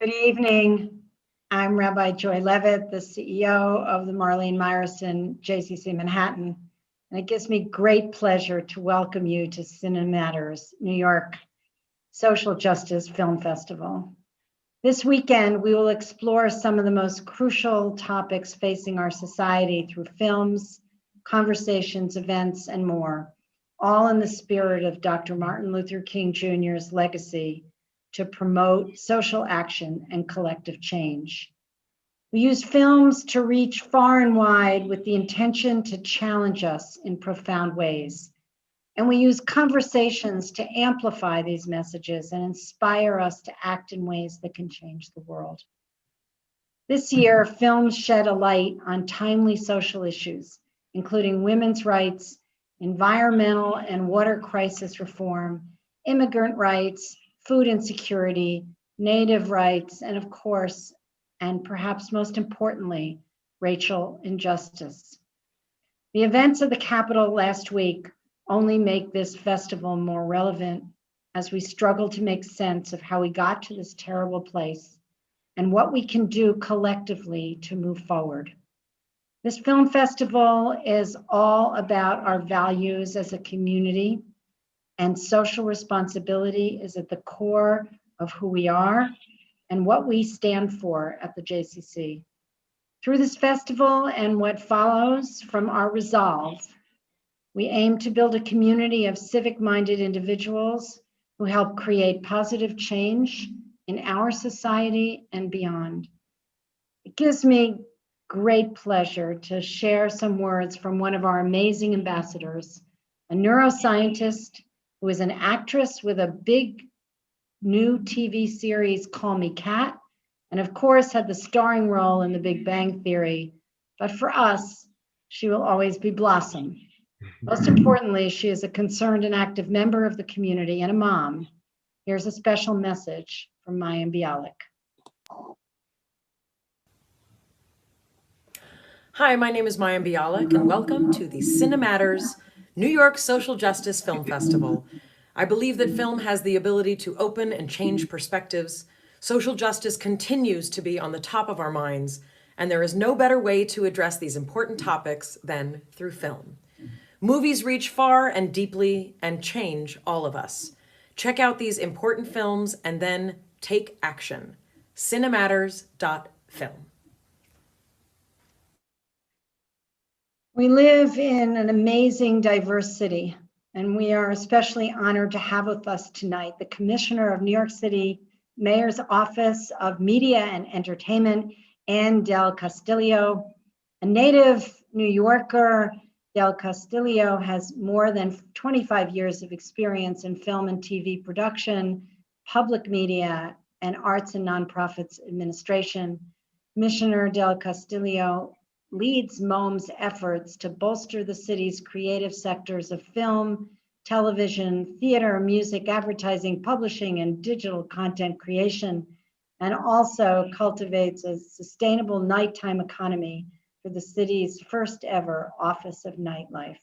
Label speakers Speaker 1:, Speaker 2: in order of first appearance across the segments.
Speaker 1: Good evening. I'm Rabbi Joy Levitt, the CEO of the Marlene Meyerson JCC Manhattan, and it gives me great pleasure to welcome you to Cinematters, New York Social Justice Film Festival. This weekend, we will explore some of the most crucial topics facing our society through films, conversations, events, and more, all in the spirit of Dr. Martin Luther King Jr.'s legacy to promote social action and collective change. We use films to reach far and wide with the intention to challenge us in profound ways. And we use conversations to amplify these messages and inspire us to act in ways that can change the world. This year, films shed a light on timely social issues, including women's rights, environmental and water crisis reform, immigrant rights, food insecurity, Native rights, and of course, and perhaps most importantly, racial injustice. The events of the Capitol last week only make this festival more relevant as we struggle to make sense of how we got to this terrible place and what we can do collectively to move forward. This film festival is all about our values as a community, and social responsibility is at the core of who we are and what we stand for at the JCC. Through this festival and what follows from our resolve, we aim to build a community of civic-minded individuals who help create positive change in our society and beyond. It gives me great pleasure to share some words from one of our amazing ambassadors, a neuroscientist who is an actress with a big new TV series, Call Me Kat, and of course had the starring role in The Big Bang Theory. But for us, she will always be Blossom. Most importantly, she is a concerned and active member of the community and a mom. Here's a special message from Mayim Bialik.
Speaker 2: Hi, my name is Mayim Bialik, and welcome to the Cinematters New York Social Justice Film Festival. I believe that film has the ability to open and change perspectives. Social justice continues to be on the top of our minds, and there is no better way to address these important topics than through film. Movies reach far and deeply and change all of us. Check out these important films and then take action. Cinematters.film.
Speaker 1: We live in an amazing, diverse city, and we are especially honored to have with us tonight the Commissioner of New York City Mayor's Office of Media and Entertainment, Ann Del Castillo. A native New Yorker, Del Castillo has more than 25 years of experience in film and TV production, public media, and arts and nonprofits administration. Commissioner Del Castillo leads MoM's efforts to bolster the city's creative sectors of film, television, theater, music, advertising, publishing, and digital content creation, and also cultivates a sustainable nighttime economy for the city's first ever Office of Nightlife.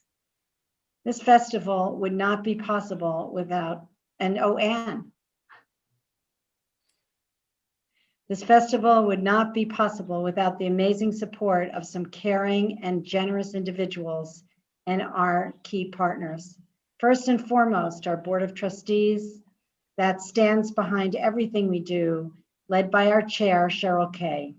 Speaker 1: This festival would not be possible without, Anne. This festival would not be possible without the amazing support of some caring and generous individuals and our key partners. First and foremost, our Board of Trustees that stands behind everything we do, led by our chair, Cheryl Kay.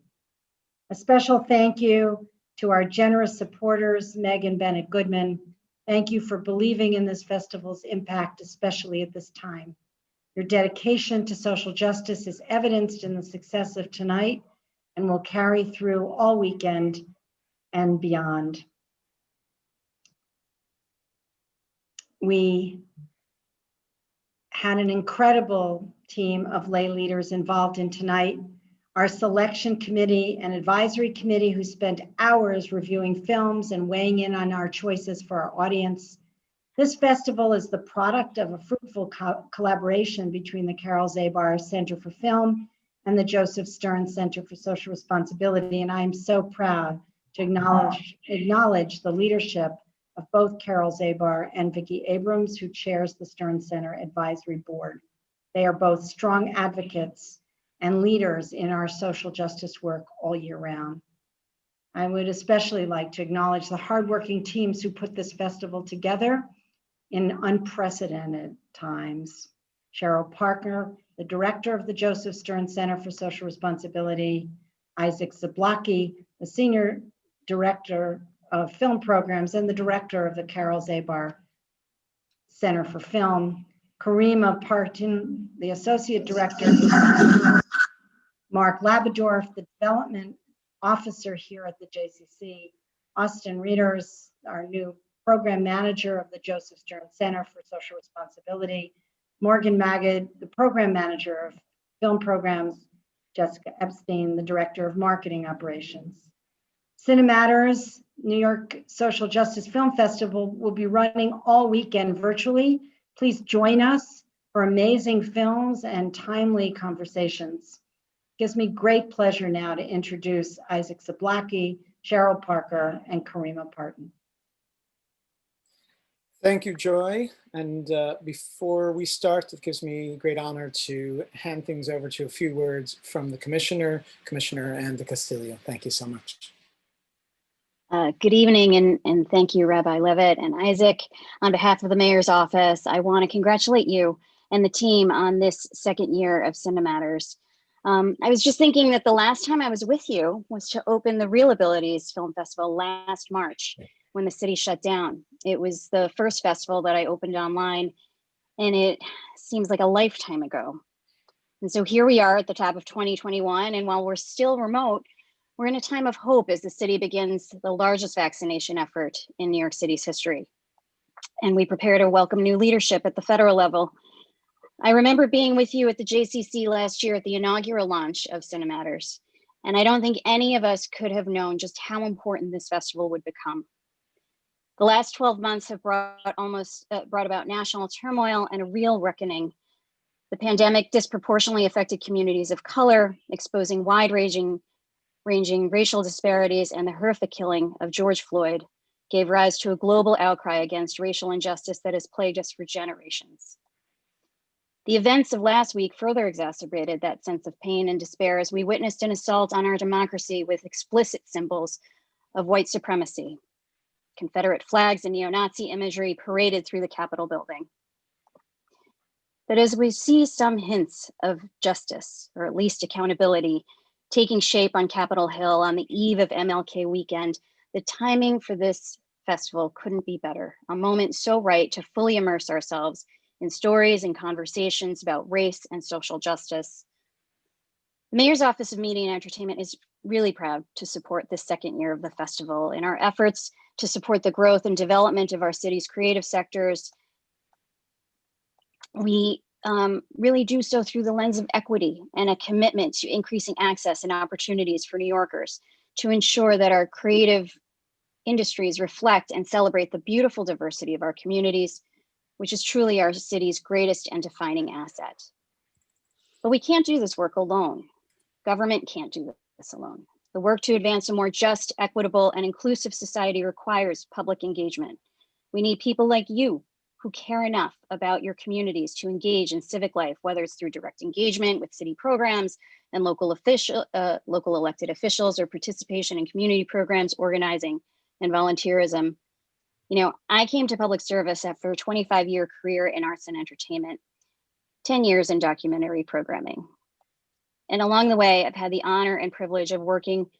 Speaker 1: A special thank you to our generous supporters, Meg and Bennett Goodman. Thank you for believing in this festival's impact, especially at this time. Your dedication to social justice is evidenced in the success of tonight and will carry through all weekend and beyond. We had an incredible team of lay leaders involved in tonight. Our selection committee and advisory committee who spent hours reviewing films and weighing in on our choices for our audience. This festival is the product of a fruitful collaboration between the Carol Zabar Center for Film and the Joseph Stern Center for Social Responsibility, and I am so proud to acknowledge the leadership of both Carol Zabar and Vicki Abrams, who chairs the Stern Center Advisory Board. They are both strong advocates and leaders in our social justice work all year round. I would especially like to acknowledge the hardworking teams who put this festival together in unprecedented times. Cheryl Parker, the director of the Joseph Stern Center for Social Responsibility, Isaac Zablocki, the senior director of film programs and the director of the Carol Zabar Center for Film, Karima Partin, the associate director, Mark Labadorf, the development officer here at the JCC, Austin Readers, our new program manager of the Joseph Stern Center for Social Responsibility, Morgan Magid, the program manager of film programs, Jessica Epstein, the director of marketing operations. Cinematters, New York Social Justice Film Festival will be running all weekend virtually. Please join us for amazing films and timely conversations. It gives me great pleasure now to introduce Isaac Zablocki, Cheryl Parker, and Karima Partin.
Speaker 3: Thank you, Joy. And before we start, it gives me great honor to hand things over to a few words from the Commissioner and the Castillo. Thank you so much.
Speaker 4: Good evening, and thank you, Rabbi Levitt and Isaac. On behalf of the Mayor's Office, I want to congratulate you and the team on this second year of Cinematters. I was just thinking that the last time I was with you was to open the Real Abilities Film Festival last March when the city shut down. It was the first festival that I opened online, and it seems like a lifetime ago. And so here we are at the top of 2021, and while we're still remote, we're in a time of hope as the city begins the largest vaccination effort in New York City's history. And we prepare to welcome new leadership at the federal level. I remember being with you at the JCC last year at the inaugural launch of Cinematters. And I don't think any of us could have known just how important this festival would become. The last 12 months have brought about national turmoil and a real reckoning. The pandemic disproportionately affected communities of color, exposing wide-ranging racial disparities, and the horrific killing of George Floyd gave rise to a global outcry against racial injustice that has plagued us for generations. The events of last week further exacerbated that sense of pain and despair as we witnessed an assault on our democracy with explicit symbols of white supremacy. Confederate flags and neo-Nazi imagery paraded through the Capitol building. But as we see some hints of justice, or at least accountability, taking shape on Capitol Hill on the eve of MLK weekend, the timing for this festival couldn't be better. A moment so right to fully immerse ourselves in stories and conversations about race and social justice. The Mayor's Office of Media and Entertainment is really proud to support this second year of the festival in our efforts to support the growth and development of our city's creative sectors. We really do so through the lens of equity and a commitment to increasing access and opportunities for New Yorkers to ensure that our creative industries reflect and celebrate the beautiful diversity of our communities, which is truly our city's greatest and defining asset. But we can't do this work alone. Government can't do this alone. The work to advance a more just, equitable, and inclusive society requires public engagement. We need people like you who care enough about your communities to engage in civic life, whether it's through direct engagement with city programs and local elected officials, or participation in community programs, organizing, and volunteerism. You know, I came to public service after a 25-year career in arts and entertainment, 10 years in documentary programming. And along the way, I've had the honor and privilege of working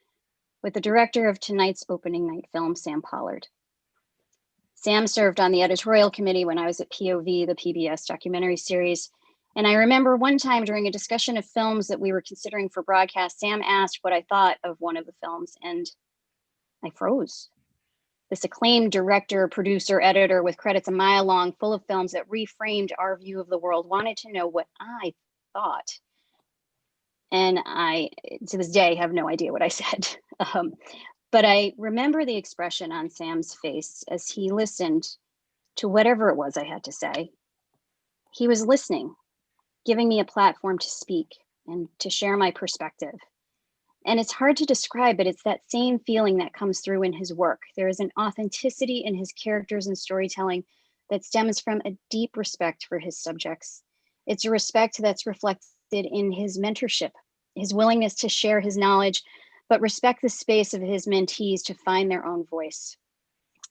Speaker 4: with the director of tonight's opening night film, Sam Pollard. Sam served on the editorial committee when I was at POV, the PBS documentary series. And I remember one time during a discussion of films that we were considering for broadcast, Sam asked what I thought of one of the films, and I froze. This acclaimed director, producer, editor with credits a mile long, full of films that reframed our view of the world, wanted to know what I thought. And I, to this day, have no idea what I said. But I remember the expression on Sam's face as he listened to whatever it was I had to say. He was listening, giving me a platform to speak and to share my perspective. And it's hard to describe, but it's that same feeling that comes through in his work. There is an authenticity in his characters and storytelling that stems from a deep respect for his subjects. It's a respect that's reflected in his mentorship his willingness to share his knowledge, but respect the space of his mentees to find their own voice.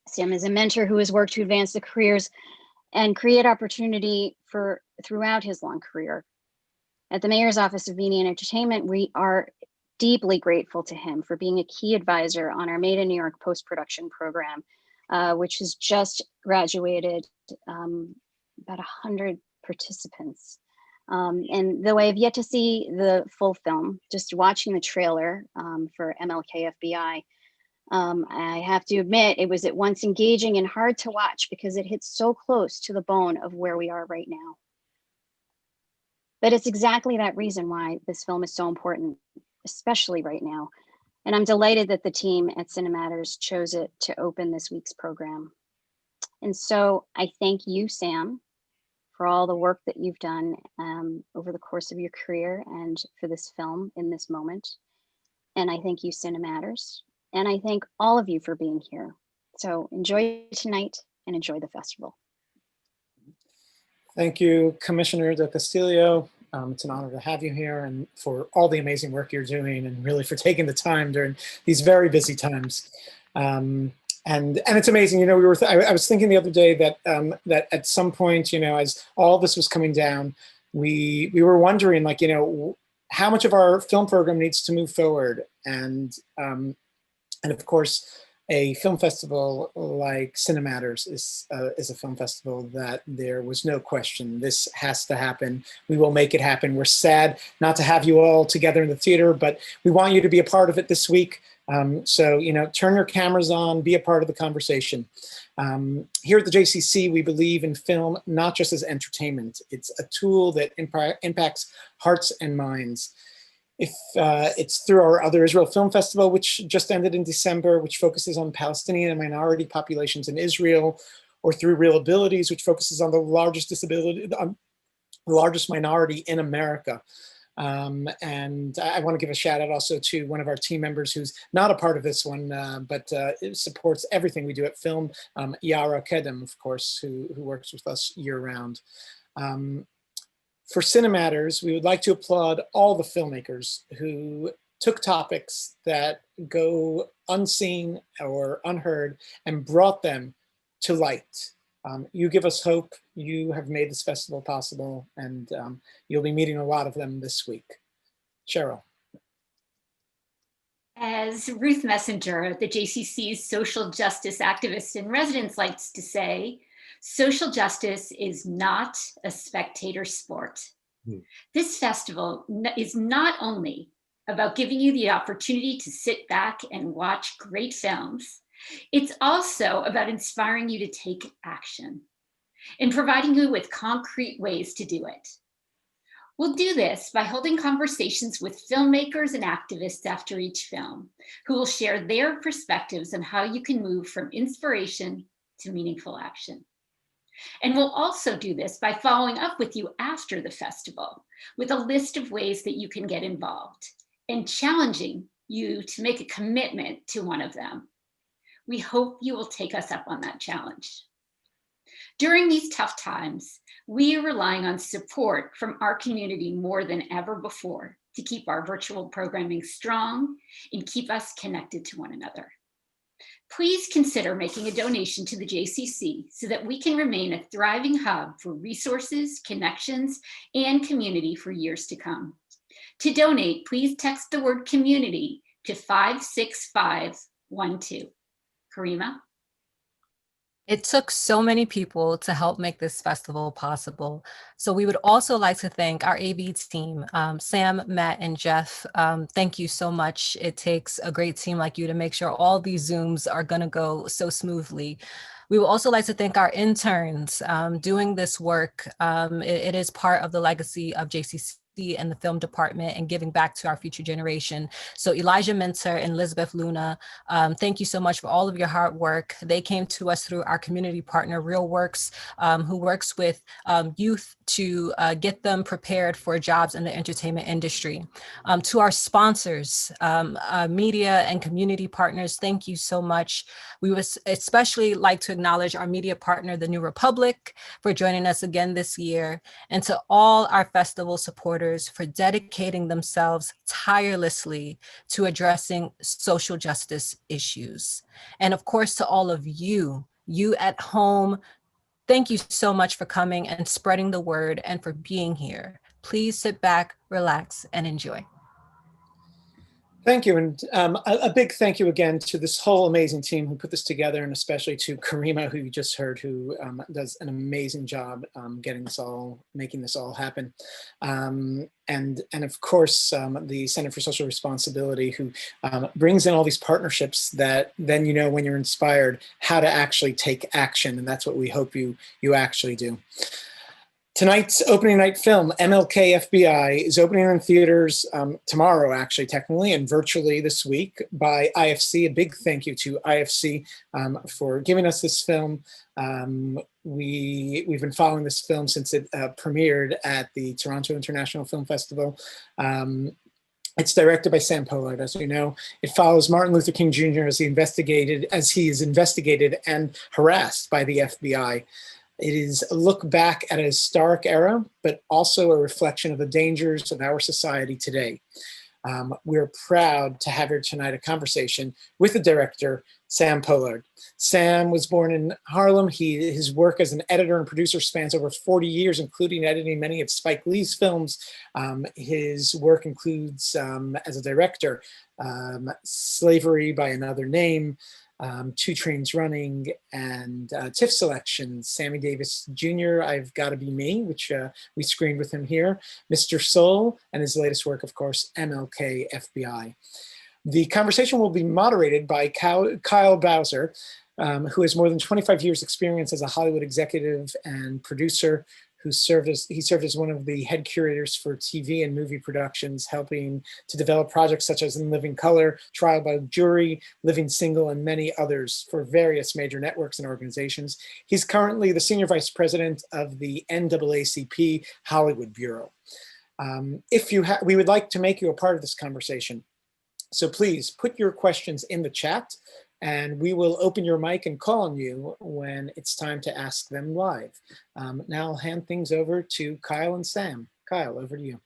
Speaker 4: Sam is a mentor who has worked to advance the careers and create opportunity for throughout his long career. At the Mayor's Office of Media and Entertainment, we are deeply grateful to him for being a key advisor on our Made in New York post-production program, which has just graduated about 100 participants. And though I have yet to see the full film, just watching the trailer for MLK FBI, I have to admit it was at once engaging and hard to watch because it hits so close to the bone of where we are right now. But it's exactly that reason why this film is so important, especially right now. And I'm delighted that the team at Cinematters chose it to open this week's program. And so I thank you, Sam, for all the work that you've done over the course of your career and for this film in this moment. And I thank you, Cinematters. And I thank all of you for being here. So enjoy tonight and enjoy the festival.
Speaker 3: Thank you, Commissioner Del Castillo. It's an honor to have you here and for all the amazing work you're doing and really for taking the time during these very busy times. And it's amazing, you know, I was thinking the other day that that at some point, you know, as all this was coming down, we were wondering, like, you know, how much of our film program needs to move forward. And of course, a film festival like Cinematters is a film festival that there was no question. This has to happen. We will make it happen. We're sad not to have you all together in the theater, but we want you to be a part of it this week. So, you know, turn your cameras on, be a part of the conversation. Here at the JCC, we believe in film not just as entertainment. It's a tool that impacts hearts and minds. If it's through our Other Israel Film Festival, which just ended in December, which focuses on Palestinian and minority populations in Israel, or through Real Abilities, which focuses on the largest minority in America. And I want to give a shout out also to one of our team members who's not a part of this one, but it supports everything we do at Film, Yara Kedem, of course, who works with us year round. For Cinematters, we would like to applaud all the filmmakers who took topics that go unseen or unheard and brought them to light. You give us hope. You have made this festival possible, and you'll be meeting a lot of them this week. Cheryl.
Speaker 5: As Ruth Messenger, the JCC's social justice activist in residence, likes to say, social justice is not a spectator sport. This festival is not only about giving you the opportunity to sit back and watch great films, it's also about inspiring you to take action and providing you with concrete ways to do it. We'll do this by holding conversations with filmmakers and activists after each film, who will share their perspectives on how you can move from inspiration to meaningful action. And we'll also do this by following up with you after the festival with a list of ways that you can get involved and challenging you to make a commitment to one of them. We hope you will take us up on that challenge. During these tough times, we are relying on support from our community more than ever before to keep our virtual programming strong and keep us connected to one another. Please consider making a donation to the JCC so that we can remain a thriving hub for resources, connections, and community for years to come. To donate, please text the word community to 56512. Karima?
Speaker 6: It took so many people to help make this festival possible. So we would also like to thank our AV team, Sam, Matt, and Jeff. Thank you so much. It takes a great team like you to make sure all these Zooms are gonna go so smoothly. We would also like to thank our interns doing this work. It is part of the legacy of JCC and the film department and giving back to our future generation. So Elijah Minter and Elizabeth Luna, thank you so much for all of your hard work. They came to us through our community partner, RealWorks, who works with youth to get them prepared for jobs in the entertainment industry. To our sponsors, media and community partners, thank you so much. We would especially like to acknowledge our media partner, The New Republic, for joining us again this year, and to all our festival supporters for dedicating themselves tirelessly to addressing social justice issues. And of course, to all of you at home, thank you so much for coming and spreading the word and for being here. Please sit back, relax, and enjoy.
Speaker 3: Thank you, and a big thank you again to this whole amazing team who put this together, and especially to Karima, who you just heard, who does an amazing job making this all happen. And of course, the Center for Social Responsibility, who brings in all these partnerships that then, you know, when you're inspired, how to actually take action, and that's what we hope you actually do. Tonight's opening night film, MLK FBI, is opening in theaters tomorrow, actually, technically, and virtually this week by IFC. A big thank you to IFC for giving us this film. We've been following this film since it premiered at the Toronto International Film Festival. It's directed by Sam Pollard, as we know. It follows Martin Luther King Jr. as he is investigated and harassed by the FBI. It is a look back at a historic era, but also a reflection of the dangers of our society today. We're proud to have here tonight a conversation with the director, Sam Pollard. Sam was born in Harlem. His work as an editor and producer spans over 40 years, including editing many of Spike Lee's films. His work includes, as a director, Slavery by Another Name, Two Trains Running, and TIFF selections, Sammy Davis Jr., I've Gotta Be Me, which we screened with him here, Mr. Soul, and his latest work, of course, MLK FBI. The conversation will be moderated by Kyle Bowser, who has more than 25 years experience as a Hollywood executive and producer, he served as one of the head curators for TV and movie productions, helping to develop projects such as In Living Color, Trial by Jury, Living Single, and many others for various major networks and organizations. He's currently the Senior Vice President of the NAACP Hollywood Bureau. We would like to make you a part of this conversation. So please put your questions in the chat, and we will open your mic and call on you when it's time to ask them live. Now I'll hand things over to Kyle and Sam. Kyle, over to you.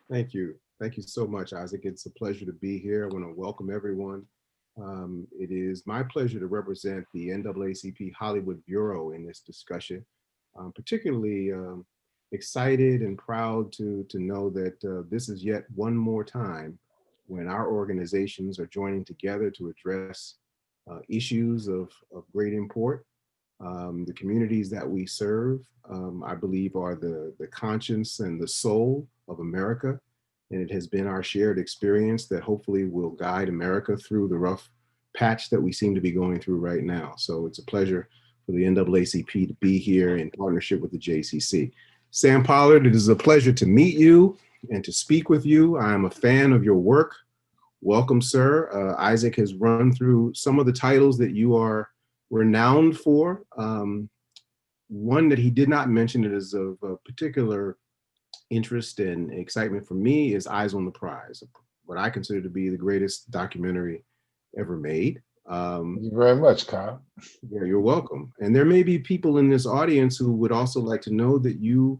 Speaker 7: Thank you. Thank you so much, Isaac. It's a pleasure to be here. I want to welcome everyone. It is my pleasure to represent the NAACP Hollywood Bureau in this discussion. I'm particularly excited and proud to know that this is yet one more time when our organizations are joining together to address issues of great import. The communities that we serve, I believe, are the conscience and the soul of America. And it has been our shared experience that hopefully will guide America through the rough patch that we seem to be going through right now. So it's a pleasure for the NAACP to be here in partnership with the JCC. Sam Pollard, it is a pleasure to meet you and to speak with you. I am a fan of your work. Welcome, sir. Isaac has run through some of the titles that you are renowned for. One that he did not mention that is of particular interest and excitement for me is Eyes on the Prize, what I consider to be the greatest documentary ever made.
Speaker 8: Thank you very much, Kyle.
Speaker 7: Yeah, you're welcome. And there may be people in this audience who would also like to know that you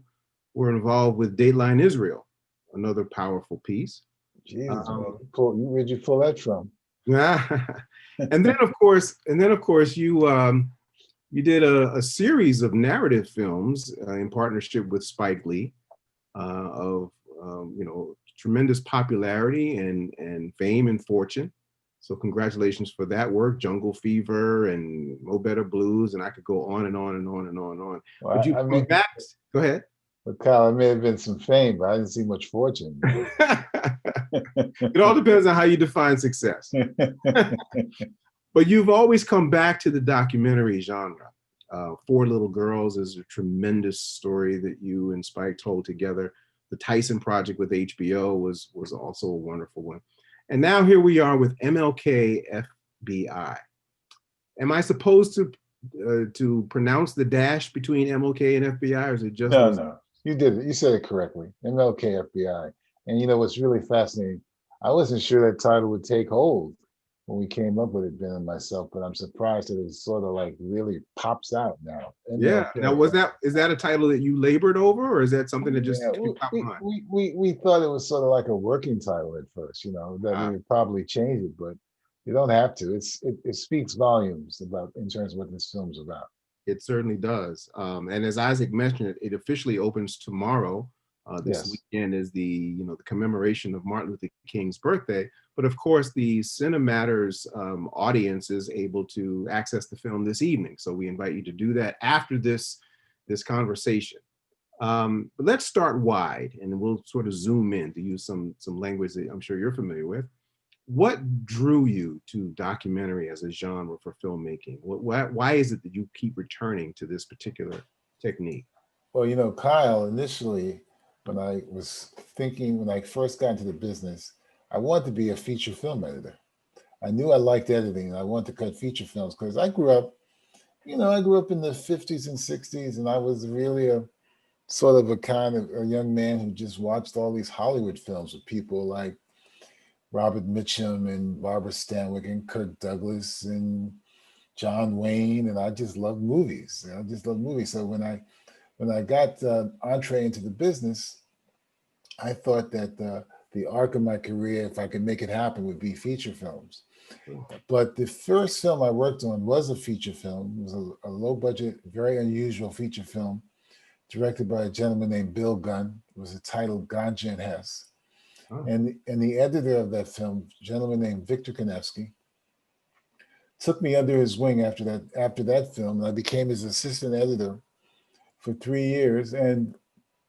Speaker 7: were involved with Dateline Israel, another powerful piece.
Speaker 8: Jeez, where'd you pull that from?
Speaker 7: And then of course, you did a series of narrative films in partnership with Spike Lee of tremendous popularity and fame and fortune. So congratulations for that work, Jungle Fever and Mo Better Blues, and I could go on and on and on and on and on.
Speaker 8: Well,
Speaker 7: Would you come back? Go ahead.
Speaker 8: But Kyle, it may have been some fame, but I didn't see much fortune.
Speaker 7: It all depends on how you define success. But you've always come back to the documentary genre. Four Little Girls is a tremendous story that you and Spike told together. The Tyson Project with HBO was also a wonderful one. And now here we are with MLK FBI. Am I supposed to pronounce the dash between MLK and FBI, or is it just?
Speaker 8: No. You did it. You said it correctly. MLK FBI. And you know what's really fascinating? I wasn't sure that title would take hold when we came up with it, Ben and myself, but I'm surprised that it sort of like really pops out now.
Speaker 7: Yeah.
Speaker 8: MLK.
Speaker 7: Now, is that a title that you labored over, or is that something that just
Speaker 8: Yeah,
Speaker 7: popped in mind?
Speaker 8: we thought it was sort of like a working title at first, that we would probably change it, but you don't have to. It speaks volumes about in terms of what this film's about.
Speaker 7: It certainly does. And as Isaac mentioned, it officially opens tomorrow. This
Speaker 8: Yes.
Speaker 7: weekend is the commemoration of Martin Luther King's birthday. But of course, the Cinematters audience is able to access the film this evening. So we invite you to do that after this conversation. But let's start wide, and we'll sort of zoom in to use some language that I'm sure you're familiar with. What drew you to documentary as a genre for filmmaking? Why is it that you keep returning to this particular technique?
Speaker 8: Well, Kyle, initially, when I first got into the business, I wanted to be a feature film editor. I knew I liked editing and I wanted to cut feature films because I grew up in the 50s and 60s, and I was really a sort of a young man who just watched all these Hollywood films with people like Robert Mitchum and Barbara Stanwyck and Kirk Douglas and John Wayne, and I just love movies. I just love movies. So when I got entree into the business, I thought that the arc of my career, if I could make it happen, would be feature films. But the first film I worked on was a feature film. It was a low budget, very unusual feature film directed by a gentleman named Bill Gunn. It was titled Ganja and Hess.
Speaker 7: Oh.
Speaker 8: And the editor of that film, a gentleman named Victor Konevsky, took me under his wing after that film, and I became his assistant editor for 3 years. And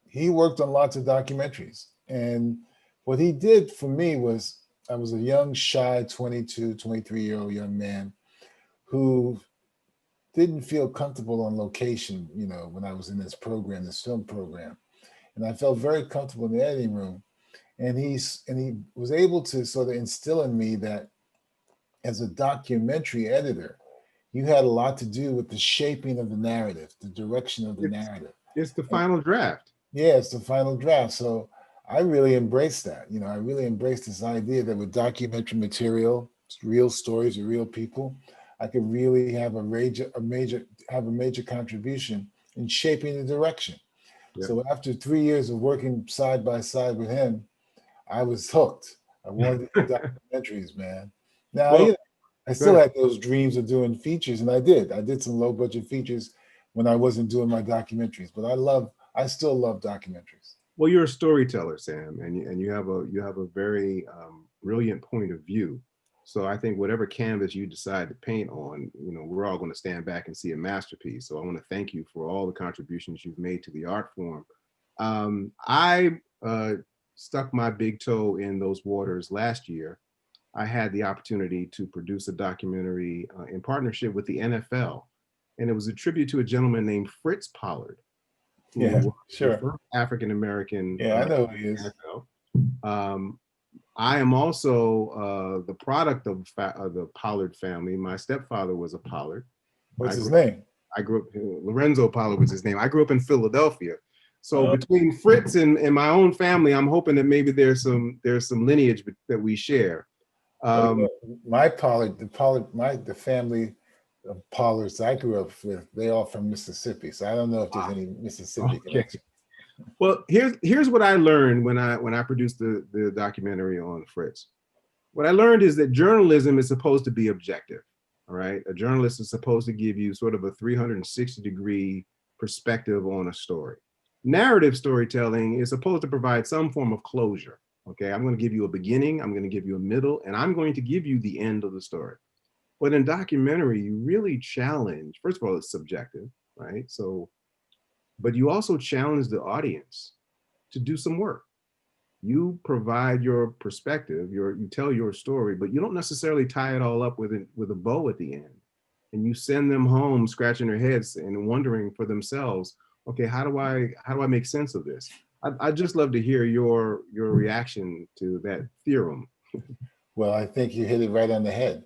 Speaker 8: he worked on lots of documentaries. And what he did for me was, I was a young, shy 22, 23-year-old young man who didn't feel comfortable on location, when I was in this film program. And I felt very comfortable in the editing room. And he was able to sort of instill in me that as a documentary editor, you had a lot to do with the shaping of the narrative, the direction of the narrative.
Speaker 7: It's the final draft.
Speaker 8: Yeah, it's the final draft. So I really embraced that. I really embraced this idea that with documentary material, real stories of real people, I could really have a major contribution in shaping the direction.
Speaker 7: Yeah.
Speaker 8: So after 3 years of working side by side with him, I was hooked. I wanted to do documentaries, man. Now,
Speaker 7: Well,
Speaker 8: I still had those dreams of doing features, and I did. I did some low budget features when I wasn't doing my documentaries, but I still love documentaries.
Speaker 7: Well, you're a storyteller, Sam, and you have a very brilliant point of view. So I think whatever canvas you decide to paint on, we're all going to stand back and see a masterpiece. So I want to thank you for all the contributions you've made to the art form. I stuck my big toe in those waters last year. I had the opportunity to produce a documentary in partnership with the NFL, and it was a tribute to a gentleman named Fritz Pollard.
Speaker 8: Yeah, sure.
Speaker 7: The first African-American.
Speaker 8: Yeah, I know who he is.
Speaker 7: NFL. I am also the product of the Pollard family. My stepfather was a Pollard.
Speaker 8: What's his name?
Speaker 7: I grew up, Lorenzo Pollard was his name. I grew up in Philadelphia. So between Fritz and my own family, I'm hoping that maybe there's some lineage that we share.
Speaker 8: My Pollard, the family of Pollards I grew up with, they all from Mississippi. So I don't know if there's any Mississippi connection.
Speaker 7: Well, here's what I learned when I produced the documentary on Fritz. What I learned is that journalism is supposed to be objective. All right, a journalist is supposed to give you sort of a 360-degree perspective on a story. Narrative storytelling is supposed to provide some form of closure. Okay, I'm going to give you a beginning, I'm going to give you a middle, and I'm going to give you the end of the story. But in documentary, you really challenge, first of all, it's subjective, right? So, but you also challenge the audience to do some work. You provide your perspective, you tell your story, but you don't necessarily tie it all up with a bow at the end. And you send them home scratching their heads and wondering for themselves, okay, how do I make sense of this? I'd just love to hear your reaction to that theorem.
Speaker 8: Well, I think you hit it right on the head.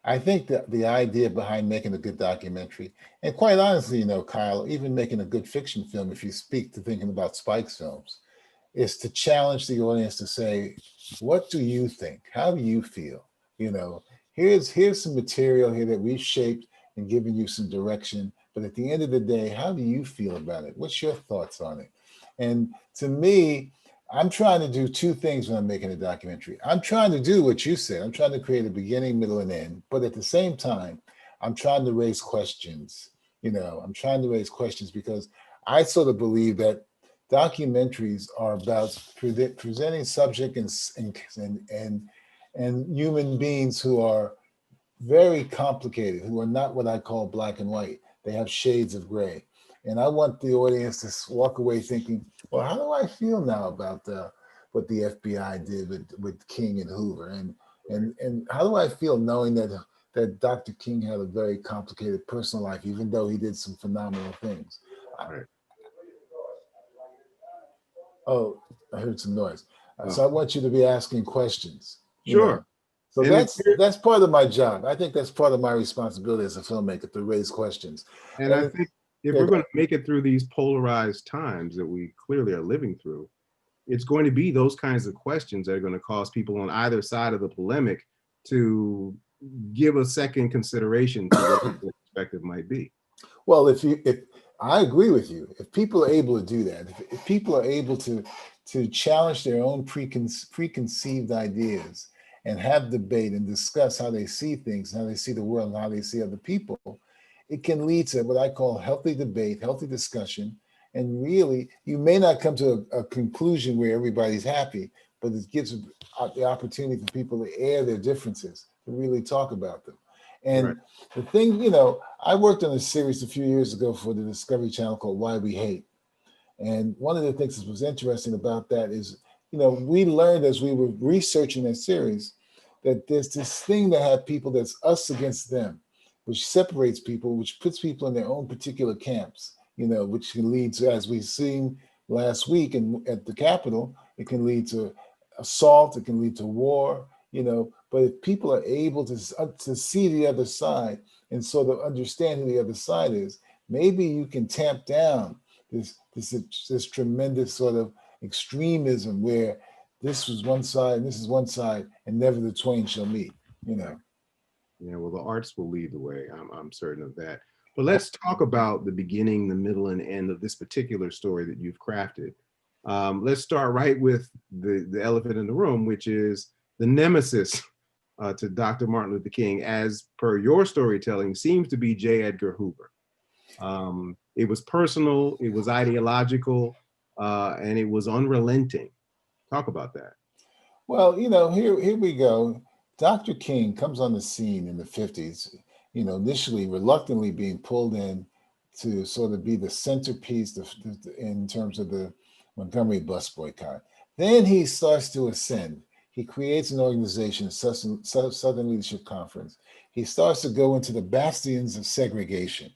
Speaker 8: I think that the idea behind making a good documentary, and quite honestly, Kyle, even making a good fiction film, if you speak to thinking about Spike's films, is to challenge the audience to say, what do you think? How do you feel? You know, here's some material here that we've shaped and given you some direction. But at the end of the day, how do you feel about it? What's your thoughts on it? And to me, I'm trying to do two things when I'm making a documentary. I'm trying to do what you said. I'm trying to create a beginning, middle, and end. But at the same time, I'm trying to raise questions. I'm trying to raise questions because I sort of believe that documentaries are about presenting subject and human beings who are very complicated, who are not what I call black and white. They have shades of gray. And I want the audience to walk away thinking, well, how do I feel now about what the FBI did with King and Hoover? And how do I feel knowing that Dr. King had a very complicated personal life, even though he did some phenomenal things?
Speaker 7: Right.
Speaker 8: Oh, I heard some noise. So I want you to be asking questions.
Speaker 7: Sure.
Speaker 8: So
Speaker 7: And
Speaker 8: that's part of my job. I think that's part of my responsibility as a filmmaker, to raise questions.
Speaker 7: And I think if we're going to make it through these polarized times that we clearly are living through, it's going to be those kinds of questions that are going to cause people on either side of the polemic to give a second consideration to what the perspective might be.
Speaker 8: Well, if I agree with you, if people are able to do that, if people are able to challenge their own preconceived ideas and have debate and discuss how they see things, how they see the world, and how they see other people, it can lead to what I call healthy debate, healthy discussion. And really, you may not come to a conclusion where everybody's happy, but it gives the opportunity for people to air their differences, to really talk about them. And
Speaker 7: Right.
Speaker 8: the thing, I worked on a series a few years ago for the Discovery Channel called Why We Hate. And one of the things that was interesting about that is, we learned as we were researching that series that there's this thing that had people that's us against them, which separates people, which puts people in their own particular camps, which can lead to, as we've seen last week at the Capitol, it can lead to assault, it can lead to war, but if people are able to see the other side and sort of understand who the other side is, maybe you can tamp down this tremendous sort of extremism where this was one side and this is one side and never the twain shall meet,
Speaker 7: Yeah, well, the arts will lead the way. I'm certain of that. But let's talk about the beginning, the middle, and end of this particular story that you've crafted. Let's start right with the elephant in the room, which is the nemesis to Dr. Martin Luther King, as per your storytelling, seems to be J. Edgar Hoover. It was personal, it was ideological, and it was unrelenting. Talk about that.
Speaker 8: Well, here we go. Dr. King comes on the scene in the 50s, initially reluctantly being pulled in to sort of be the centerpiece in terms of the Montgomery bus boycott. Then he starts to ascend. He creates an organization, Southern Leadership Conference. He starts to go into the bastions of segregation.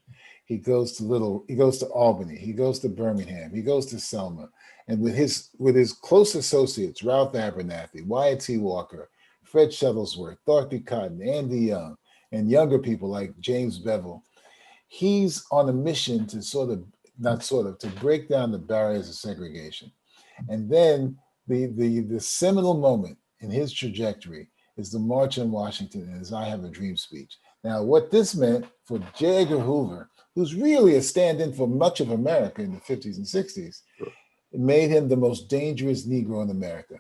Speaker 8: He goes to Albany, he goes to Birmingham, he goes to Selma. And with his close associates, Ralph Abernathy, Wyatt T. Walker, Fred Shuttlesworth, Dorothy Cotton, Andy Young, and younger people like James Bevel, he's on a mission to break down the barriers of segregation. And then the seminal moment in his trajectory is the March on Washington and his I Have a Dream speech. Now, what this meant for J. Edgar Hoover, who's really a stand-in for much of America in the 50s and 60s, it made him the most dangerous Negro in America,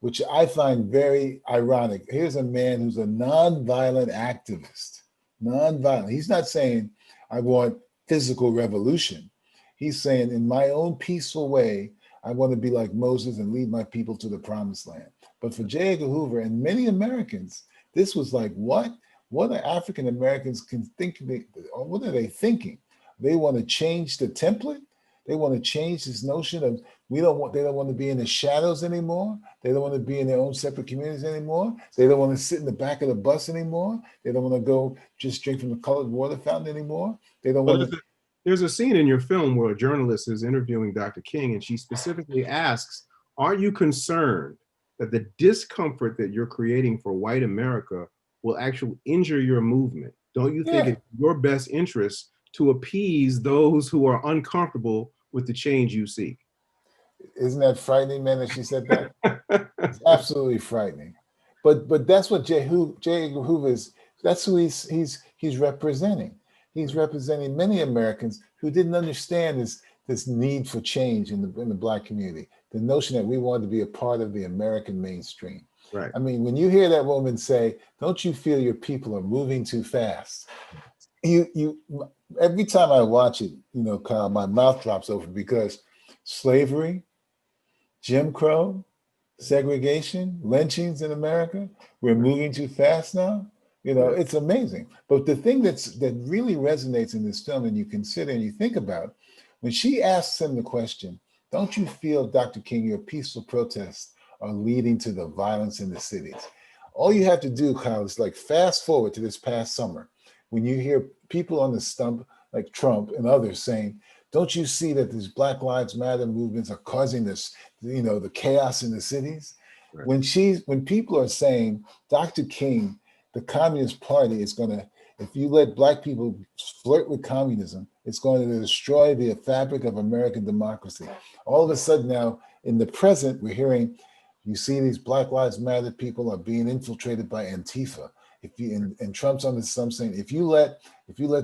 Speaker 8: which I find very ironic. Here's a man who's a nonviolent activist. Nonviolent. He's not saying, I want physical revolution. He's saying, in my own peaceful way, I want to be like Moses and lead my people to the promised land. But for J. Edgar Hoover and many Americans, this was like, what? What are African Americans can think? What are they thinking? They want to change the template. They want to change this notion of they don't want to be in the shadows anymore. They don't want to be in their own separate communities anymore. They don't want to sit in the back of the bus anymore. They don't want to go just drink from the colored water fountain anymore. They don't want to.
Speaker 7: There's a scene in your film where a journalist is interviewing Dr. King, and she specifically asks, are you concerned that the discomfort that you're creating for white America will actually injure your movement. Don't you think
Speaker 8: Yeah.
Speaker 7: it's your best interest to appease those who are uncomfortable with the change you seek?
Speaker 8: Isn't that frightening, man, that she said that? It's absolutely frightening. But that's what J. Edgar Hoover is. That's who he's representing. He's representing many Americans who didn't understand this need for change in the Black community. The notion that we wanted to be a part of the American mainstream.
Speaker 7: Right.
Speaker 8: I mean, when you hear that woman say, "Don't you feel your people are moving too fast?" You every time I watch it, Kyle, my mouth drops open because slavery, Jim Crow, segregation, lynchings in America, we're moving too fast now. It's amazing. But the thing that really resonates in this film, and you consider and you think about, when she asks him the question, "Don't you feel, Dr. King, your peaceful protests are leading to the violence in the cities?" All you have to do, Kyle, is like fast forward to this past summer when you hear people on the stump like Trump and others saying, "Don't you see that these Black Lives Matter movements are causing this, the chaos in the cities?"
Speaker 7: Right.
Speaker 8: When people are saying, "Dr. King, the Communist Party is going to, if you let Black people flirt with communism, it's going to destroy the fabric of American democracy." All of a sudden now, in the present, we're hearing, you see these Black Lives Matter people are being infiltrated by Antifa. And Trump's on the stump saying, if you let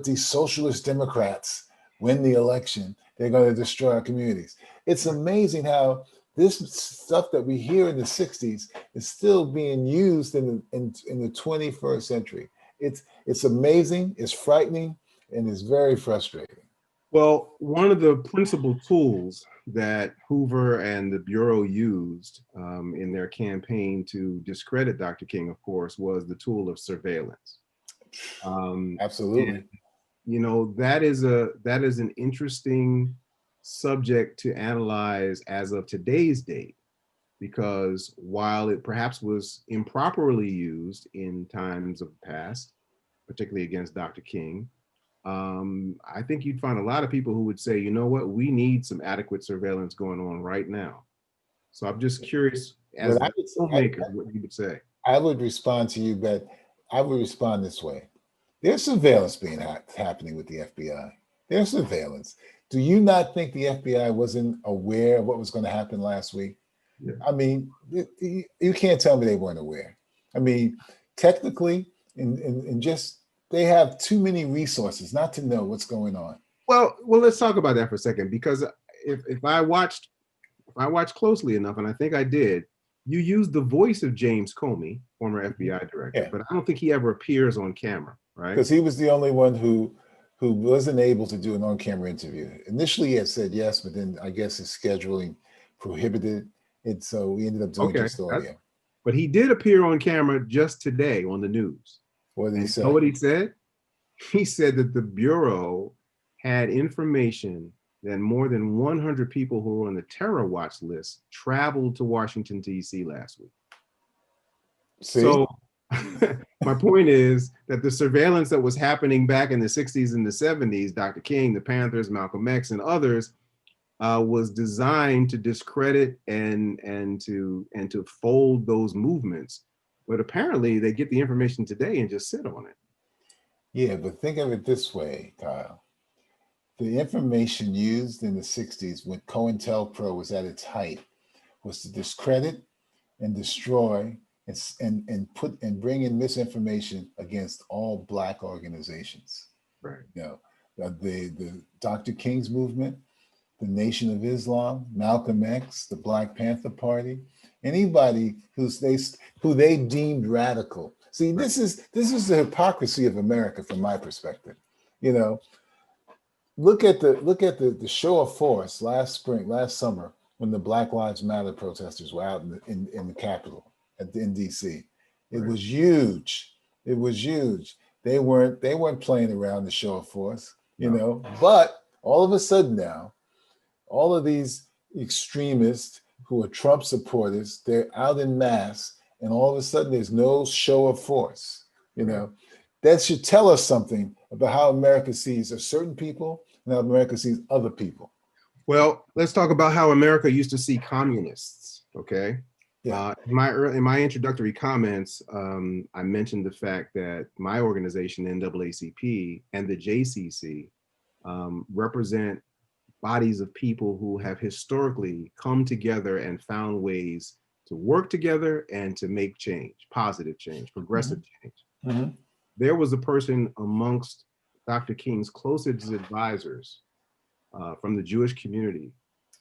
Speaker 8: these socialist Democrats win the election, they're going to destroy our communities. It's amazing how this stuff that we hear in the 60s is still being used in the 21st century. It's amazing, it's frightening, and it's very frustrating.
Speaker 7: Well, one of the principal tools that Hoover and the Bureau used in their campaign to discredit Dr. King, of course, was the tool of surveillance.
Speaker 8: Absolutely.
Speaker 7: And, that is an interesting subject to analyze as of today's date, because while it perhaps was improperly used in times of the past, particularly against Dr. King, I think you'd find a lot of people who would say, you know what, we need some adequate surveillance going on right now. So I'm just curious, as a filmmaker, what you would say.
Speaker 8: I would respond to you, but I would respond this way. There's surveillance being happening with the FBI. There's surveillance. Do you not think the FBI wasn't aware of what was going to happen last week?
Speaker 7: Yeah.
Speaker 8: I mean, you can't tell me they weren't aware. I mean, technically, and just they have too many resources not to know what's going on.
Speaker 7: Well, let's talk about that for a second, because if I watched closely enough, and I think I did, you used the voice of James Comey, former FBI director, but I don't think he ever appears on camera, right?
Speaker 8: Because he was the only one who wasn't able to do an on-camera interview. Initially, he had said yes, but then I guess his scheduling prohibited it, so we ended up doing just audio.
Speaker 7: But he did appear on camera just today on the news.
Speaker 8: What did he say?
Speaker 7: You know what he said? He said that the Bureau had information that more than 100 people who were on the terror watch list traveled to Washington, D.C. last week.
Speaker 8: See?
Speaker 7: So my point is that the surveillance that was happening back in the 60s and the 70s, Dr. King, the Panthers, Malcolm X, and others, was designed to discredit and to fold those movements. But apparently they get the information today and just sit on it.
Speaker 8: Yeah, but think of it this way, Kyle. The information used in the 60s when COINTELPRO was at its height was to discredit and destroy and bring in misinformation against all Black organizations.
Speaker 7: Right.
Speaker 8: The Dr. King's movement, the Nation of Islam, Malcolm X, the Black Panther Party, anybody who they deemed radical. See, this is the hypocrisy of America from my perspective. Look at the show of force last summer when the Black Lives Matter protesters were out in the Capitol in DC. It was huge. It was huge. They weren't playing around the show of force, But all of a sudden now, all of these extremists who are Trump supporters, they're out in mass, and all of a sudden there's no show of force. That should tell us something about how America sees a certain people and how America sees other people.
Speaker 7: Well, let's talk about how America used to see communists, okay?
Speaker 8: Yeah.
Speaker 7: In my introductory comments, I mentioned the fact that my organization, NAACP, and the JCC represent bodies of people who have historically come together and found ways to work together and to make change, positive change, progressive change.
Speaker 8: Mhm.
Speaker 7: There was a person amongst Dr. King's closest advisors from the Jewish community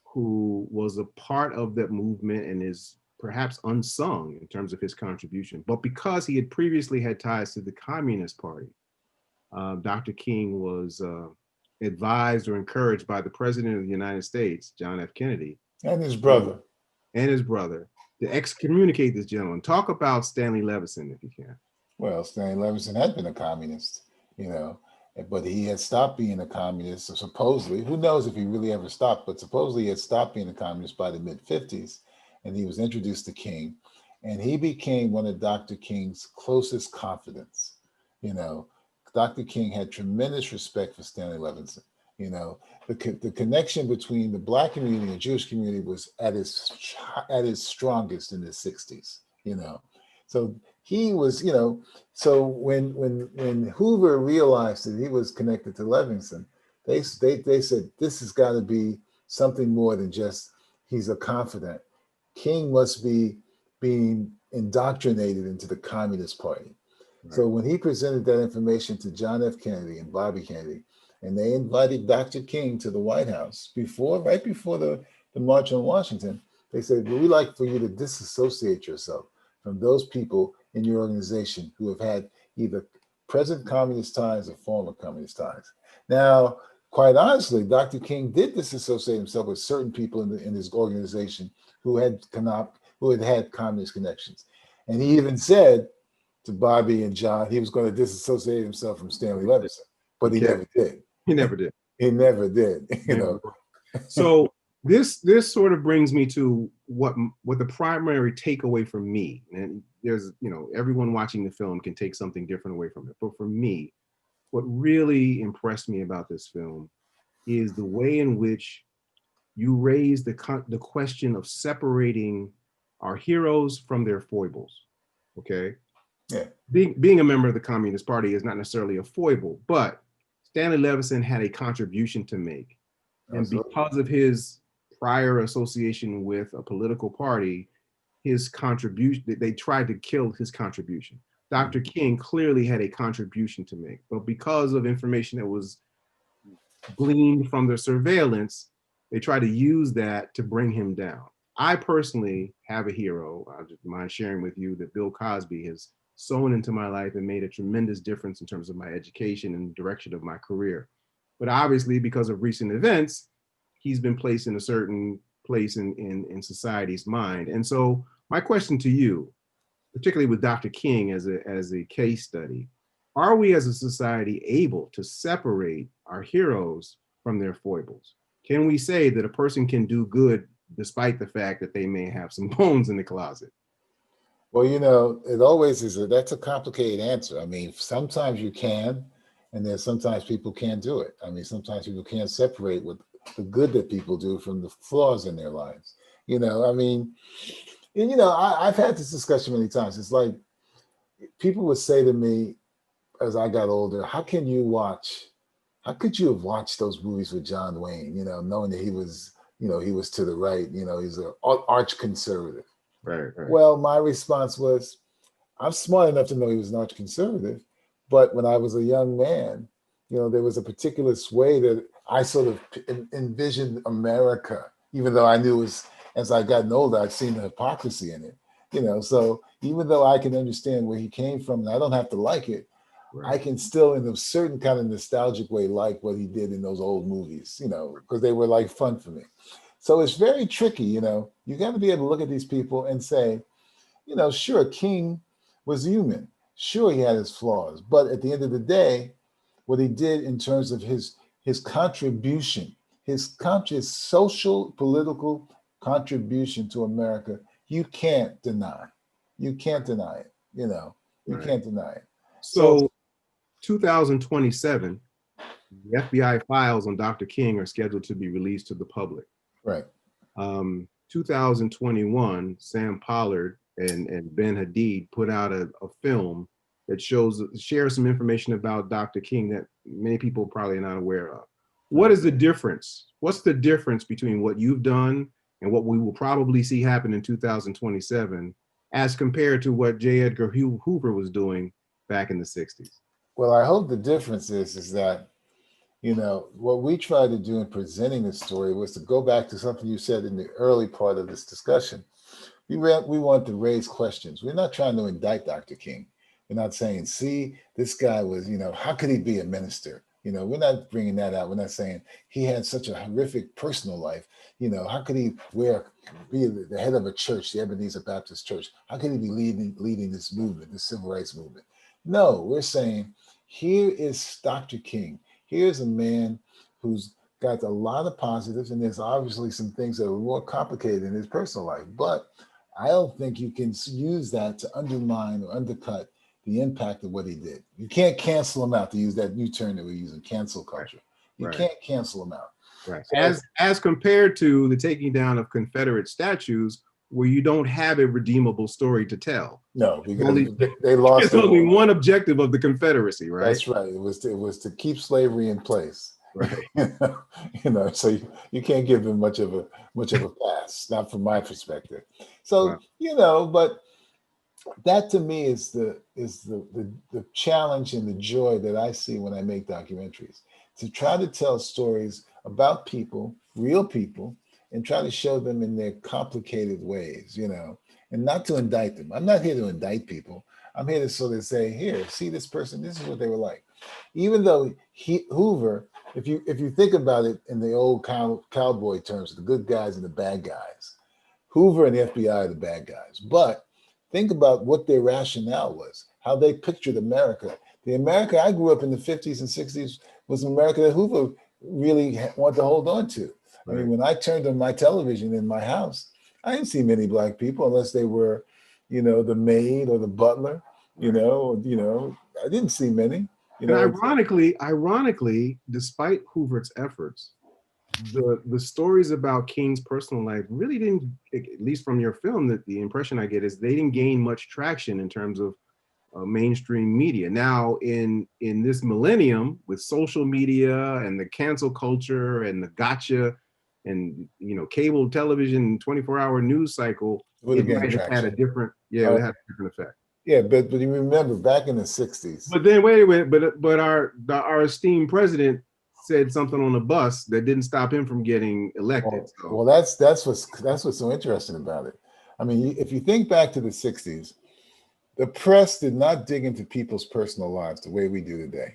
Speaker 7: who was a part of that movement and is perhaps unsung in terms of his contribution. But because he had previously had ties to the Communist Party, Dr. King was advised or encouraged by the President of the United States, John F. Kennedy,
Speaker 8: And his brother.
Speaker 7: To excommunicate this gentleman. Talk about Stanley Levison, if you can.
Speaker 8: Well, Stanley Levison had been a communist, but he had stopped being a communist, so supposedly. Who knows if he really ever stopped, but supposedly he had stopped being a communist by the mid-50s, and he was introduced to King, and he became one of Dr. King's closest confidants. Dr. King had tremendous respect for Stanley Levison. The connection between the Black community and the Jewish community was at its strongest in the 60s. So he was, so when Hoover realized that he was connected to Levinson, they said, this has got to be something more than just he's a confidant. King must be being indoctrinated into the Communist Party. Right. So when he presented that information to John F. Kennedy and Bobby Kennedy, and they invited Dr. King to the White House right before the March on Washington, they said, well, we'd like for you to disassociate yourself from those people in your organization who have had either present communist ties or former communist ties. Now, quite honestly, Dr. King did disassociate himself with certain people in his organization who had had communist connections. And he even said to Bobby and John, he was going to disassociate himself from Stanley Levison, but he never did.
Speaker 7: He never did.
Speaker 8: He never did.
Speaker 7: So this sort of brings me to what the primary takeaway for me, and there's, everyone watching the film can take something different away from it. But for me, what really impressed me about this film is the way in which you raise the question of separating our heroes from their foibles. Okay.
Speaker 8: Yeah.
Speaker 7: Being a member of the Communist Party is not necessarily a foible, but Stanley Levison had a contribution to make. And because of his prior association with a political party, his contribution, they tried to kill his contribution. Dr. King clearly had a contribution to make, but because of information that was gleaned from their surveillance, they tried to use that to bring him down. I personally have a hero. I just mind sharing with you that Bill Cosby has sown into my life and made a tremendous difference in terms of my education and direction of my career. But obviously, because of recent events, he's been placed in a certain place in society's mind. And so my question to you, particularly with Dr. King as a case study, are we as a society able to separate our heroes from their foibles? Can we say that a person can do good despite the fact that they may have some bones in the closet?
Speaker 8: Well, it always is that's a complicated answer. I mean, sometimes you can, and then sometimes people can't do it. I mean, sometimes people can't separate what the good that people do from the flaws in their lives. I've had this discussion many times. It's like people would say to me as I got older, how could you have watched those movies with John Wayne, knowing that he was to the right, he's an arch conservative.
Speaker 7: Right.
Speaker 8: Well, my response was, I'm smart enough to know he was an arch conservative, but when I was a young man, there was a particular way that I sort of envisioned America, even though I knew as I gotten older, I'd seen the hypocrisy in it, so even though I can understand where he came from and I don't have to like it, right, I can still in a certain kind of nostalgic way like what he did in those old movies, because they were like fun for me. So it's very tricky, you got to be able to look at these people and say, sure, King was human. Sure, he had his flaws, but at the end of the day, what he did in terms of his contribution, his social, political contribution to America, you can't deny. You can't deny it, you
Speaker 7: Right.
Speaker 8: can't deny it.
Speaker 7: So 2027, the FBI files on Dr. King are scheduled to be released to the public.
Speaker 8: Right.
Speaker 7: 2021, Sam Pollard and Ben Hadid put out a film that shares some information about Dr. King that many people probably are not aware of. What is the difference? What's the difference between what you've done and what we will probably see happen in 2027 as compared to what J. Edgar Hoover was doing back in the 60s?
Speaker 8: Well, I hope the difference is that, you know, what we tried to do in presenting this story was to go back to something you said in the early part of this discussion. We want to raise questions. We're not trying to indict Dr. King. We're not saying, see, this guy was, you know, how could he be a minister? You know, we're not bringing that out. We're not saying he had such a horrific personal life. You know, how could he be the head of a church, the Ebenezer Baptist Church? How could he be leading this movement, the civil rights movement? No, we're saying here is Dr. King. Here's a man who's got a lot of positives, and there's obviously some things that are more complicated in his personal life. But I don't think you can use that to undermine or undercut the impact of what he did. You can't cancel him out, to use that new term that we use in cancel culture. You can't cancel him out.
Speaker 7: Right.
Speaker 8: So,
Speaker 7: as compared to the taking down of Confederate statues, where you don't have a redeemable story to tell.
Speaker 8: No, because they lost.
Speaker 7: It's only one objective of the Confederacy, right?
Speaker 8: That's right. It was to keep slavery in place.
Speaker 7: Right.
Speaker 8: You know, so you can't give them much of a pass, not from my perspective. So
Speaker 7: Wow.
Speaker 8: You know, but that to me is the challenge and the joy that I see when I make documentaries, to try to tell stories about people, real people, and try to show them in their complicated ways, you know, and not to indict them. I'm not here to indict people. I'm here to sort of say, here, see this person, this is what they were like. Even though Hoover, if you think about it in the old cowboy terms, the good guys and the bad guys, Hoover and the FBI are the bad guys. But think about what their rationale was, how they pictured America. The America I grew up in the 50s and 60s was an America that Hoover really wanted to hold on to. I mean, when I turned on my television in my house, I didn't see many Black people unless they were, you know, the maid or the butler, you know, I didn't see many. You
Speaker 7: And
Speaker 8: know,
Speaker 7: ironically, despite Hoover's efforts, the stories about King's personal life really didn't, at least from your film, that the impression I get is they didn't gain much traction in terms of mainstream media. Now, in this millennium, with social media and the cancel culture and the gotcha, and you know, cable television, 24-hour news cycle,
Speaker 8: would
Speaker 7: it
Speaker 8: have
Speaker 7: might
Speaker 8: gained
Speaker 7: have had a
Speaker 8: traction.
Speaker 7: different, it had a different effect.
Speaker 8: Yeah, but you remember back in the 60s.
Speaker 7: But then wait a minute, but our esteemed president said something on the bus that didn't stop him from getting elected.
Speaker 8: Well, that's what's so interesting about it. I mean, if you think back to the 60s, the press did not dig into people's personal lives the way we do today.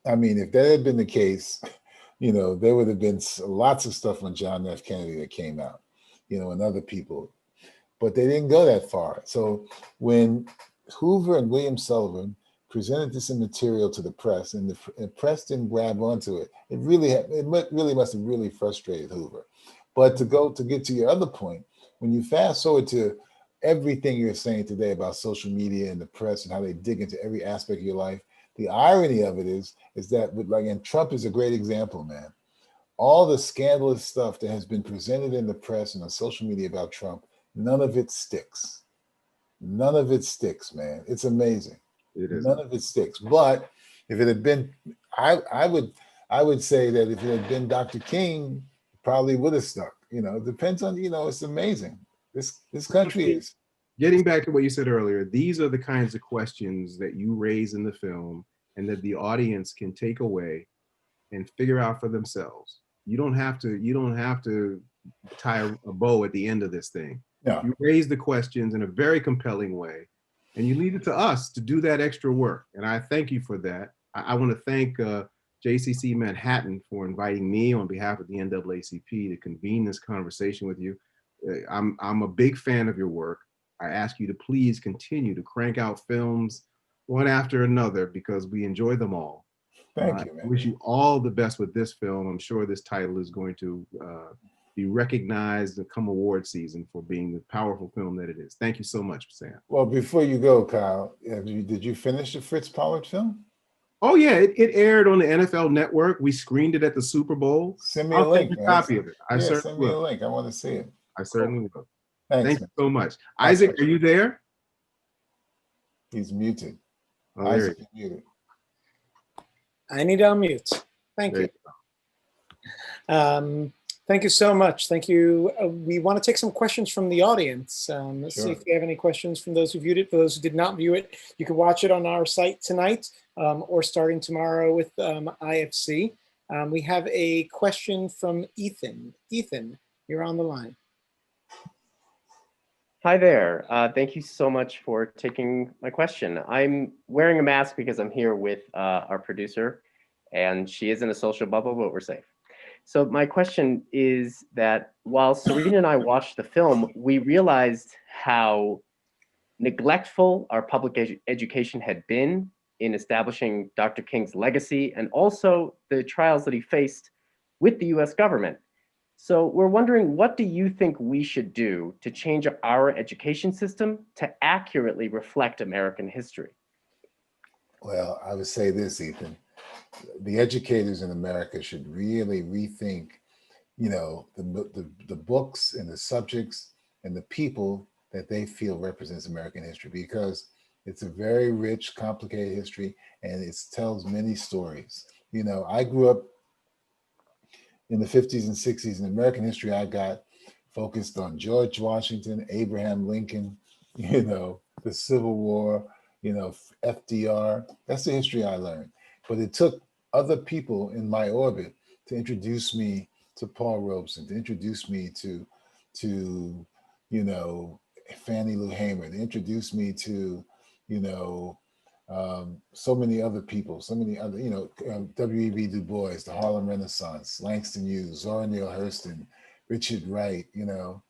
Speaker 8: I mean, if that had been the case, you know, there would have been lots of stuff on John F. Kennedy that came out, you know, and other people, but they didn't go that far. So when Hoover and William Sullivan presented this material to the press, and the press didn't grab onto it, it really must have really frustrated Hoover. But to get to your other point, when you fast forward to everything you're saying today about social media and the press and how they dig into every aspect of your life, the irony of it is that and Trump is a great example, man. All the scandalous stuff that has been presented in the press and on social media about Trump, none of it sticks. None of it sticks, man. It's amazing. None of it sticks. But if it had been, I would say that if it had been Dr. King, it probably would have stuck. You know, it depends on, you know, it's amazing. This country is.
Speaker 7: Getting back to what you said earlier, these are the kinds of questions that you raise in the film and that the audience can take away and figure out for themselves. You don't have to tie a bow at the end of this thing.
Speaker 8: No.
Speaker 7: You raise the questions in a very compelling way, and you leave it to us to do that extra work. And I thank you for that. I want to thank JCC Manhattan for inviting me on behalf of the NAACP to convene this conversation with you. I'm a big fan of your work. I ask you to please continue to crank out films one after another because we enjoy them all.
Speaker 8: Thank you, man.
Speaker 7: I wish you all the best with this film. I'm sure this title is going to be recognized and come award season for being the powerful film that it is. Thank you so much, Sam.
Speaker 8: Well, before you go, Kyle, did you finish the Fritz Pollard film?
Speaker 7: Oh yeah, it aired on the NFL Network. We screened it at the Super Bowl.
Speaker 8: Send me a link, man.
Speaker 7: Copy of it.
Speaker 8: Send me a link. I want to see it.
Speaker 7: I certainly will.
Speaker 8: Thanks,
Speaker 7: Thank
Speaker 8: man.
Speaker 7: you so much. Isaac, are you there?
Speaker 8: He's muted.
Speaker 7: Oh, there
Speaker 8: Isaac
Speaker 7: you
Speaker 8: is muted.
Speaker 3: I need to unmute. Thank
Speaker 7: There
Speaker 3: you. Thank you so much. Thank you. We want to take some questions from the audience. Let's see
Speaker 8: Sure.
Speaker 3: if you have any questions from those who viewed it. For those who did not view it, you can watch it on our site tonight or starting tomorrow with IFC. We have a question from Ethan. Ethan, you're on the line.
Speaker 9: Hi there. Thank you so much for taking my question. I'm wearing a mask because I'm here with our producer, and she is in a social bubble, but we're safe. So my question is that while Serena and I watched the film, we realized how neglectful our public education had been in establishing Dr. King's legacy, and also the trials that he faced with the US government. So we're wondering, what do you think we should do to change our education system to accurately reflect American history?
Speaker 8: Well, I would say this, Ethan. The educators in America should really rethink, you know, the books and the subjects and the people that they feel represents American history, because it's a very rich, complicated history, and it tells many stories. You know, I grew up in the 50s and 60s. In American history, I got focused on George Washington, Abraham Lincoln, you know, the Civil War, you know, FDR. That's the history I learned. But it took other people in my orbit to introduce me to Paul Robeson, to introduce me to you know, Fannie Lou Hamer, to introduce me to, you know, so many other people, so many other, you know, W.E.B. Du Bois, the Harlem Renaissance, Langston Hughes, Zora Neale Hurston, Richard Wright, you know,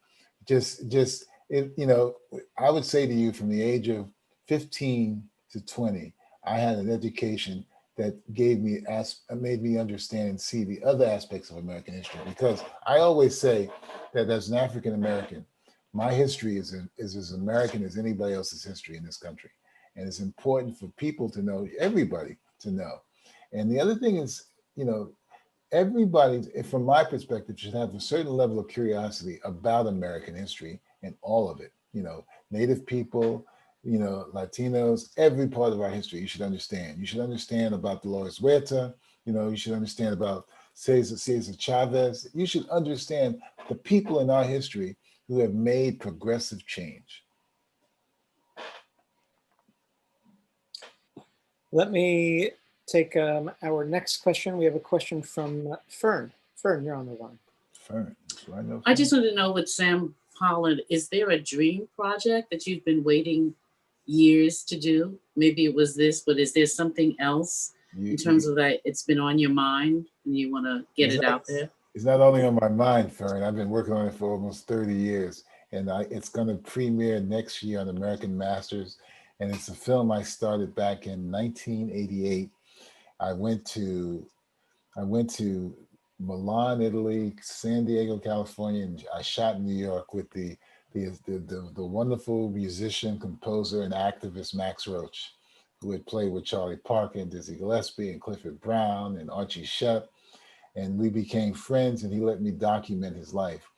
Speaker 8: it, you know, I would say to you, from the age of 15 to 20, I had an education that made me understand and see the other aspects of American history. Because I always say that as an African American, my history is as American as anybody else's history in this country. And it's important for people to know, everybody to know. And the other thing is, you know, everybody, from my perspective, should have a certain level of curiosity about American history and all of it. You know, Native people, you know, Latinos, every part of our history you should understand. You should understand about Dolores Huerta. You know, you should understand about Cesar Chavez. You should understand the people in our history who have made progressive change.
Speaker 3: Let me take our next question. We have a question from Fern. Fern, you're on the line.
Speaker 8: Fern, do I know?
Speaker 10: I just want to know, with Sam Pollard, is there a dream project that you've been waiting years to do? Maybe it was this, but is there something else in terms of that it's been on your mind and you want to get it out there?
Speaker 8: It's not only on my mind, Fern. I've been working on it for almost 30 years, and it's going to premiere next year on American Masters. And it's a film I started back in 1988. I went to Milan, Italy, San Diego, California, and I shot in New York with the wonderful musician, composer, and activist Max Roach, who had played with Charlie Parker and Dizzy Gillespie and Clifford Brown and Archie Shepp. And we became friends, and he let me document his life.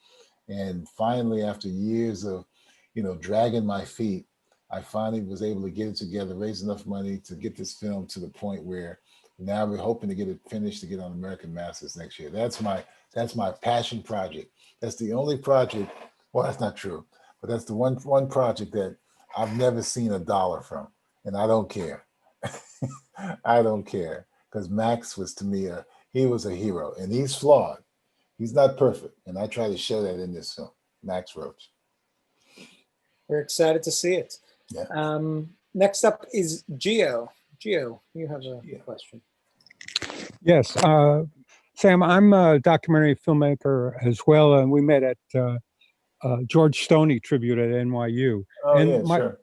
Speaker 8: And finally, after years of, you know, dragging my feet, I finally was able to get it together, raise enough money to get this film to the point where now we're hoping to get it finished to get on American Masters next year. That's my passion project. That's the only project, well, that's not true, but that's the one project that I've never seen a dollar from, and I don't care. I don't care, because Max was, to me, he was a hero, and he's flawed. He's not perfect, and I try to show that in this film, Max Roach.
Speaker 3: We're excited to see it.
Speaker 8: Yeah.
Speaker 3: Next up is Gio. Gio, you have a question.
Speaker 11: Yes, Sam, I'm a documentary filmmaker as well, and we met at George Stoney tribute at NYU.
Speaker 8: Oh,
Speaker 11: and
Speaker 8: yeah, sure.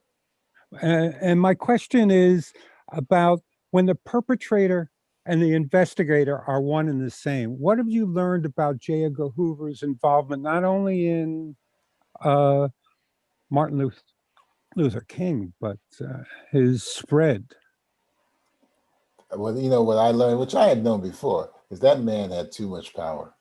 Speaker 11: And my question is about when the perpetrator and the investigator are one and the same. What have you learned about J. Edgar Hoover's involvement, not only in Martin Luther King, but his spread?
Speaker 8: Well, you know, what I learned, which I had known before, is that man had too much power.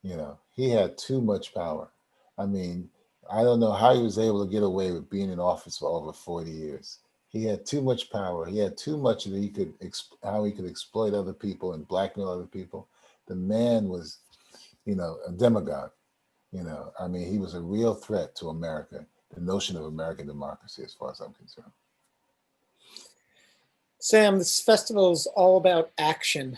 Speaker 8: You know, he had too much power. I mean, I don't know how he was able to get away with being in office for over 40 years. He had too much power. He had too much that he could, how he could exploit other people and blackmail other people. The man was, a demagogue. I mean, he was a real threat to America, the notion of American democracy, as far as I'm concerned.
Speaker 3: Sam, this festival is all about action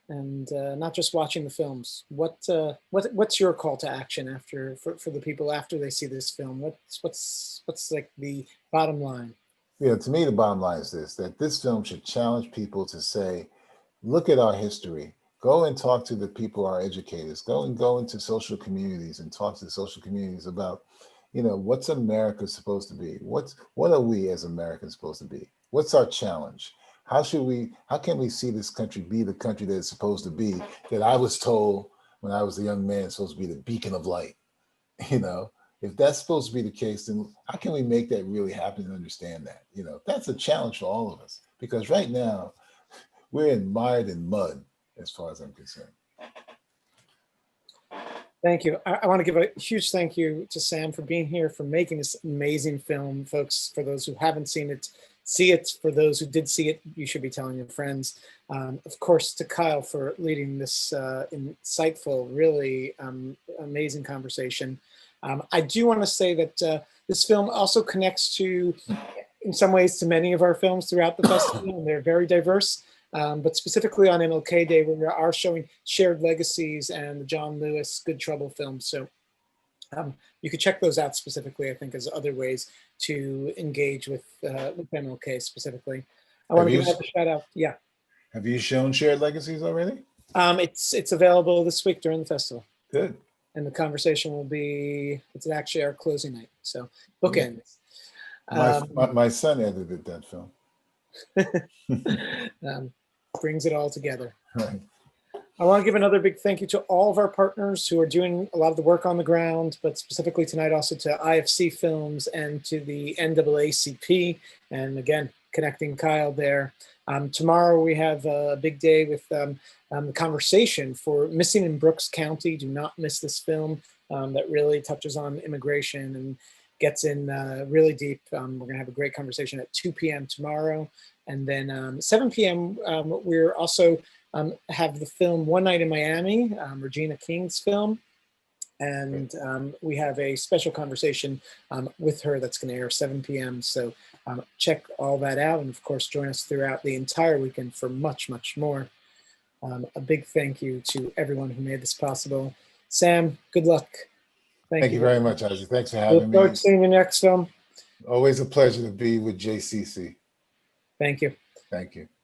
Speaker 3: and not just watching the films. What's your call to action for the people after they see this film? What's like the bottom line?
Speaker 8: Yeah, to me, the bottom line is this, that this film should challenge people to say, look at our history. Go and talk to the people, our educators. Go into social communities and talk to the social communities about, what's America supposed to be? What are we as Americans supposed to be? What's our challenge? How can we see this country be the country that it's supposed to be, that I was told when I was a young man, it's supposed to be the beacon of light? If that's supposed to be the case, then how can we make that really happen and understand that? That's a challenge for all of us, because right now we're mired in mud as far as I'm concerned.
Speaker 3: Thank you. I want to give a huge thank you to Sam for being here, for making this amazing film. Folks, for those who haven't seen it, see it. For those who did see it, you should be telling your friends. Of course, to Kyle for leading this insightful, really amazing conversation. I do want to say that this film also connects to, in some ways, to many of our films throughout the festival, and they're very diverse. But specifically on MLK Day, where we are showing Shared Legacies and the John Lewis Good Trouble film. So you could check those out specifically, I think, as other ways to engage with MLK specifically. I want to give another shout out. Yeah.
Speaker 8: Have you shown Shared Legacies already?
Speaker 3: It's available this week during the festival.
Speaker 8: Good.
Speaker 3: And the conversation will be, it's actually our closing night. So bookends.
Speaker 8: My son edited that film.
Speaker 3: Brings it all together.
Speaker 8: Right.
Speaker 3: I want to give another big thank you to all of our partners who are doing a lot of the work on the ground, but specifically tonight also to IFC Films and to the NAACP, and again, connecting Kyle there. Tomorrow we have a big day with the conversation for Missing in Brooks County. Do not miss this film that really touches on immigration and gets in really deep. We're going to have a great conversation at 2 p.m. tomorrow. And then 7 p.m. We're also have the film One Night in Miami, Regina King's film. And we have a special conversation with her that's going to air 7 p.m. So check all that out. And of course, join us throughout the entire weekend for much, much more. A big thank you to everyone who made this possible. Sam, good luck.
Speaker 8: Thank you very much, Isaac. Thanks for having me.
Speaker 3: Look forward to seeing you next film.
Speaker 8: Always a pleasure to be with JCC.
Speaker 3: Thank you.
Speaker 8: Thank you.